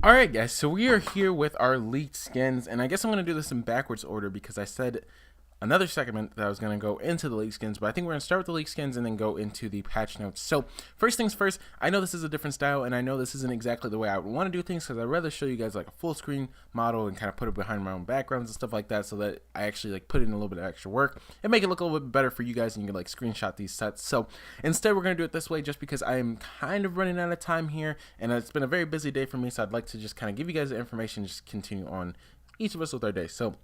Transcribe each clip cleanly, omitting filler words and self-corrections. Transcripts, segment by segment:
Alright guys, so we are here with our leaked skins, and I guess I'm going to do this in backwards order because I said another segment that I was going to go into the leaked skins, but I think we're going to start with the leaked skins and then go into the patch notes. So first things first, I know this is a different style, and I know this isn't exactly the way I would want to do things because I'd rather show you guys like a full screen model and kind of put it behind my own backgrounds and stuff like that, so that I actually like put in a little bit of extra work and make it look a little bit better for you guys, and you can like screenshot these sets. So instead we're going to do it this way just because I am kind of running out of time here, and it's been a very busy day for me, so I'd like to just kind of give you guys the information and just continue on each of us with our day. So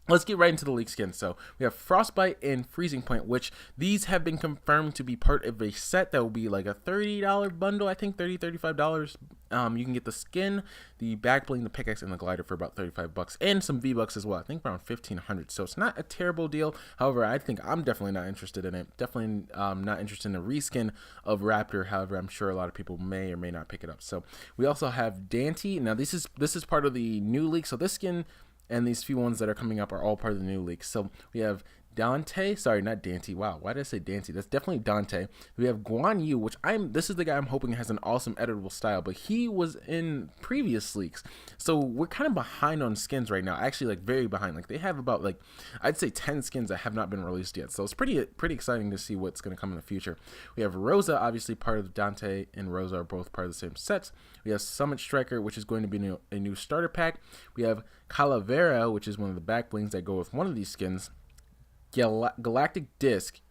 let's get right into the leaked skins. So we have Frostbite and Freezing Point, which these have been confirmed to be part of a set that will be like a $30 bundle, I think $35. You can get the skin, the back bling, the pickaxe, and the glider for about 35 bucks, and some V-Bucks as well. I think around 1,500. So it's not a terrible deal. However, I think I'm definitely not interested in it. Definitely not interested in a reskin of Raptor. However, I'm sure a lot of people may or may not pick it up. So we also have Dante. Now this is part of the new leak. So this skin and these few ones that are coming up are all part of the new leak. So we have Dante, sorry, not Dante. Wow, why did I say Dante? That's definitely Dante. We have Guan Yu, which this is the guy I'm hoping has an awesome editable style, but he was in previous leaks. So we're kind of behind on skins right now. Actually, like very behind. Like they have about like, I'd say 10 skins that have not been released yet. So it's pretty exciting to see what's going to come in the future. We have Rosa, obviously part of Dante and Rosa are both part of the same sets. We have Summit Striker, which is going to be a new starter pack. We have Calavera, which is one of the back blings that go with one of these skins. Galactic Disc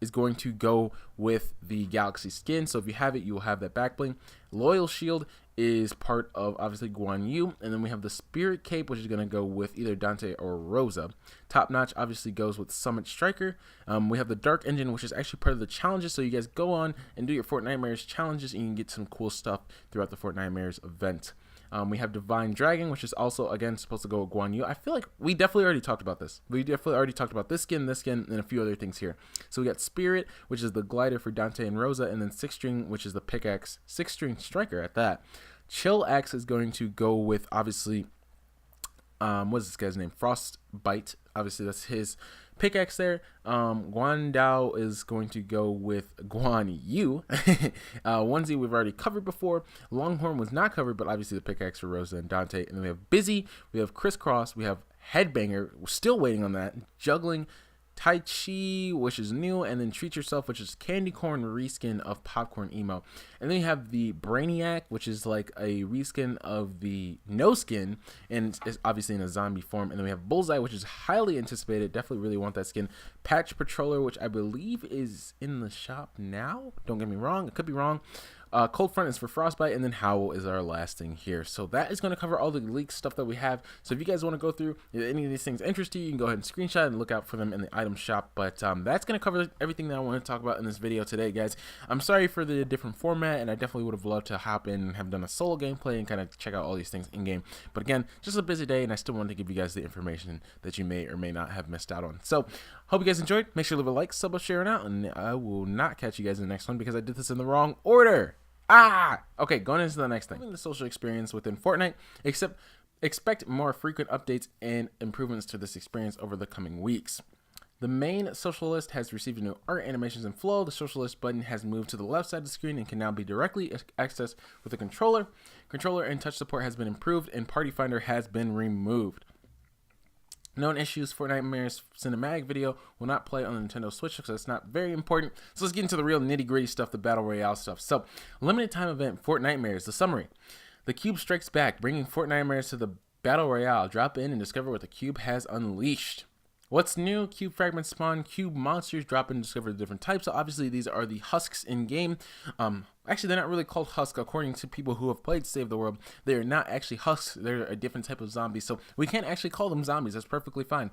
is going to go with the Galaxy skin, so if you have it, you will have that back bling. Loyal Shield is part of obviously Guan Yu, and then we have the Spirit Cape, which is going to go with either Dante or Rosa. Top Notch obviously goes with Summit Striker. We have the Dark Engine, which is actually part of the challenges, so you guys go on and do your Fortnitemares challenges, and you can get some cool stuff throughout the Fortnitemares event. We have Divine Dragon, which is also, again, supposed to go with Guan Yu. I feel like we definitely already talked about this. We definitely already talked about this skin, and a few other things here. So we got Spirit, which is the glider for Dante and Rosa, and then 6-string, which is the pickaxe, 6-string striker at that. Chill X is going to go with, obviously, what's this guy's name? Frostbite. Obviously, that's his pickaxe there. Guan Dao is going to go with Guan Yu. Onesie we've already covered before. Longhorn was not covered, but obviously the pickaxe for Rosa and Dante. And then we have Busy, we have Crisscross, we have Headbanger. We're still waiting on that. Juggling, Tai Chi, which is new, and then Treat Yourself, which is Candy Corn reskin of Popcorn Emo. And then you have the Brainiac, which is like a reskin of the No Skin, and it's obviously in a zombie form. And then we have Bullseye, which is highly anticipated. Definitely really want that skin. Patch Patroller, which I believe is in the shop now. Don't get me wrong, it could be wrong. Cold Front is for Frostbite, and then Howl is our last thing here. So that is going to cover all the leaked stuff that we have. So if you guys want to go through, if any of these things interest you, you can go ahead and screenshot and look out for them in the item shop. But that's going to cover everything that I want to talk about in this video today, guys. I'm sorry for the different format, and I definitely would have loved to hop in and have done a solo gameplay and kind of check out all these things in-game. But again, just a busy day, and I still wanted to give you guys the information that you may or may not have missed out on. So hope you guys enjoyed. Make sure to leave a like, sub, share, and out, and I will not catch you guys in the next one because I did this in the wrong order. Okay, going into the next thing. The social experience within Fortnite, expect more frequent updates and improvements to this experience over the coming weeks. The main social list has received new art, animations, and flow. The social list button has moved to the left side of the screen and can now be directly accessed with a controller. Controller and touch support has been improved, and Party Finder has been removed. Known issues, Fortnitemares cinematic video will not play on the Nintendo Switch because it's not very important. So let's get into the real nitty-gritty stuff, the Battle Royale stuff. So, limited time event, Fortnitemares, the summary. The Cube strikes back, bringing Fortnitemares to the Battle Royale. Drop in and discover what the Cube has unleashed. What's new? Cube fragments spawn, cube monsters drop in and discover the different types. So obviously these are the husks in game. Actually, they're not really called husks according to people who have played Save the World. They are not actually husks. They're a different type of zombie. So we can't actually call them zombies. That's perfectly fine.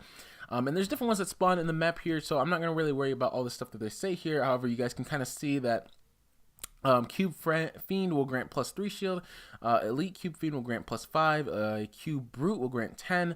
And there's different ones that spawn in the map here. So I'm not going to really worry about all the stuff that they say here. However, you guys can kind of see that Cube Fiend will grant +3 shield. Elite Cube Fiend will grant +5. Cube Brute will grant 10.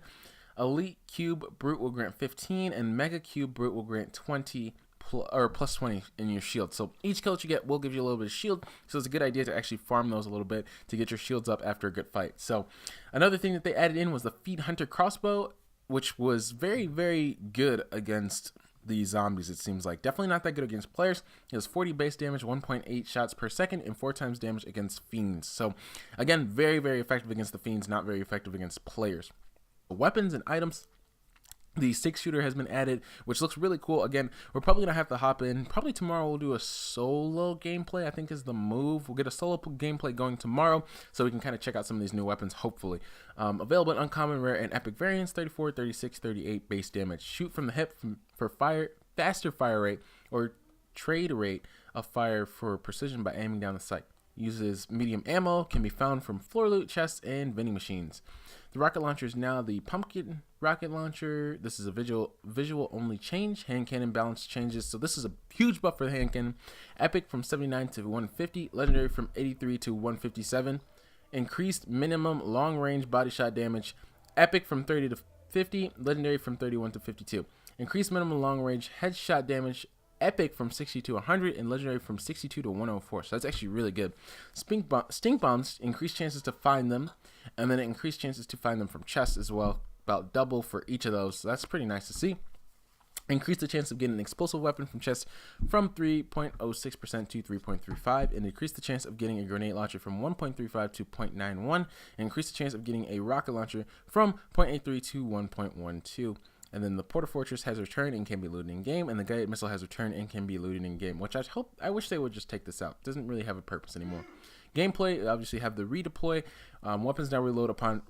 Elite Cube Brute will grant 15, and Mega Cube Brute will grant 20 or +20 in your shield. So each kill that you get will give you a little bit of shield. So it's a good idea to actually farm those a little bit to get your shields up after a good fight. So another thing that they added in was the Feed Hunter crossbow, which was very, very good against the zombies, it seems like. Definitely not that good against players. He has 40 base damage, 1.8 shots per second, and 4 times damage against fiends. So, again, very, very effective against the fiends, not very effective against players. Weapons and items. The 6-shooter has been added, which looks really cool. Again, we're probably going to have to hop in. Probably tomorrow we'll do a solo gameplay, I think is the move. We'll get a solo gameplay going tomorrow so we can kind of check out some of these new weapons, hopefully. Available in uncommon, rare, and epic variants, 34, 36, 38 base damage. Shoot from the hip for fire, faster fire rate, or trade rate of fire for precision by aiming down the sight. Uses medium ammo, can be found from floor loot, chests, and vending machines. The rocket launcher is now the pumpkin rocket launcher. This is a visual only change. Hand cannon balance changes. So this is a huge buff for the hand cannon. Epic from 79 to 150. Legendary from 83 to 157. Increased minimum long range body shot damage. Epic from 30 to 50. Legendary from 31 to 52. Increased minimum long range headshot damage. Epic from 60 to 100 and legendary from 62 to 104. So that's actually really good. Stink bombs increase chances to find them, and then it increased chances to find them from chests as well. About double for each of those. So that's pretty nice to see. Increase the chance of getting an explosive weapon from chests from 3.06% to 3.35, and increase the chance of getting a grenade launcher from 1.35 to 0.91, and increase the chance of getting a rocket launcher from 0.83 to 1.12. And then the Porter Fortress has returned and can be looted in game, and the guided missile has returned and can be looted in game, which I wish they would just take this out. It doesn't really have a purpose anymore. Gameplay, obviously have the redeploy. Weapons now reload upon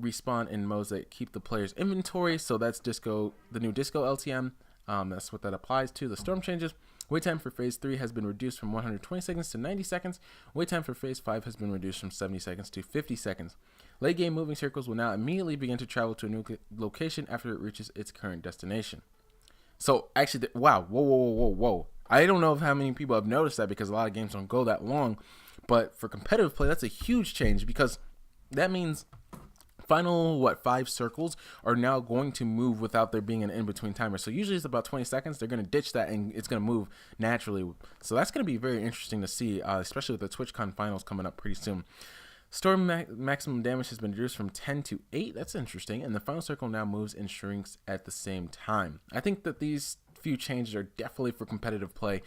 respawn in modes that keep the player's inventory. So that's the new Disco LTM. That's what that applies to. The storm changes. Wait time for phase 3 has been reduced from 120 seconds to 90 seconds. Wait time for phase 5 has been reduced from 70 seconds to 50 seconds. Late game moving circles will now immediately begin to travel to a new location after it reaches its current destination. So actually, wow, whoa. I don't know how many people have noticed that because a lot of games don't go that long. But for competitive play, that's a huge change because that means final 5 circles are now going to move without there being an in-between timer. So usually it's about 20 seconds. They're going to ditch that and it's going to move naturally. So that's going to be very interesting to see, especially with the TwitchCon finals coming up pretty soon. Storm maximum damage has been reduced from 10 to 8. That's interesting. And the final circle now moves and shrinks at the same time. I think that these few changes are definitely for competitive play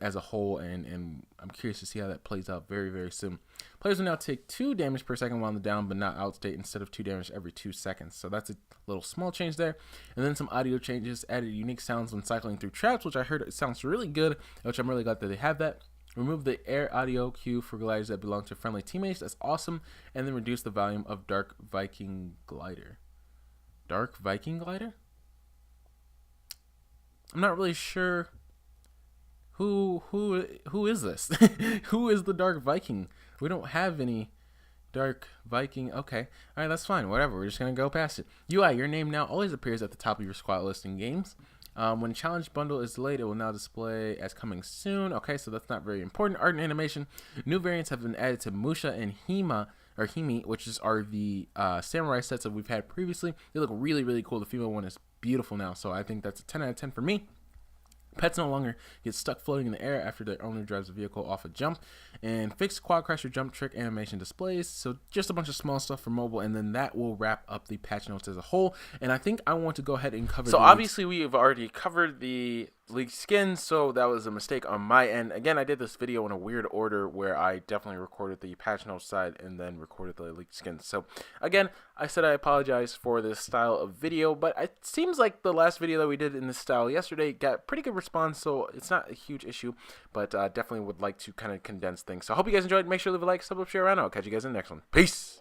as a whole, and I'm curious to see how that plays out very, very soon. Players will now take 2 damage per second while on the down, but not outstate, instead of 2 damage every 2 seconds. So that's a little small change there. And then some audio changes, added unique sounds when cycling through traps, which I heard it sounds really good, which I'm really glad that they have that. Remove the air audio cue for gliders that belong to friendly teammates. That's awesome. And then reduce the volume of Dark Viking Glider. Dark Viking Glider? I'm not really sure who is this? Who is the Dark Viking? We don't have any Dark Viking. Okay. All right, that's fine. Whatever. We're just going to go past it. UI, your name now always appears at the top of your squad list in games. When challenge bundle is delayed, it will now display as coming soon. Okay, so that's not very important. Art and animation. New variants have been added to Musha and Himi, which are the samurai sets that we've had previously. They look really, really cool. The female one is beautiful now, so I think that's a 10 out of 10 for me. Pets no longer get stuck floating in the air after their owner drives the vehicle off a jump. And fixed quad crasher jump trick animation displays. So just a bunch of small stuff for mobile, and then that will wrap up the patch notes as a whole. And I think I want to go ahead and cover. So obviously we have already covered the leaked skins, so that was a mistake on my end. Again, I did this video in a weird order where I definitely recorded the patch notes side and then recorded the leaked skins. So again, I said I apologize for this style of video, but it seems like the last video that we did in this style yesterday got pretty good response, so it's not a huge issue, but definitely would like to kind of condense things. So I hope you guys enjoyed. Make sure to leave a like, sub, share around. I'll catch you guys in the next one. Peace!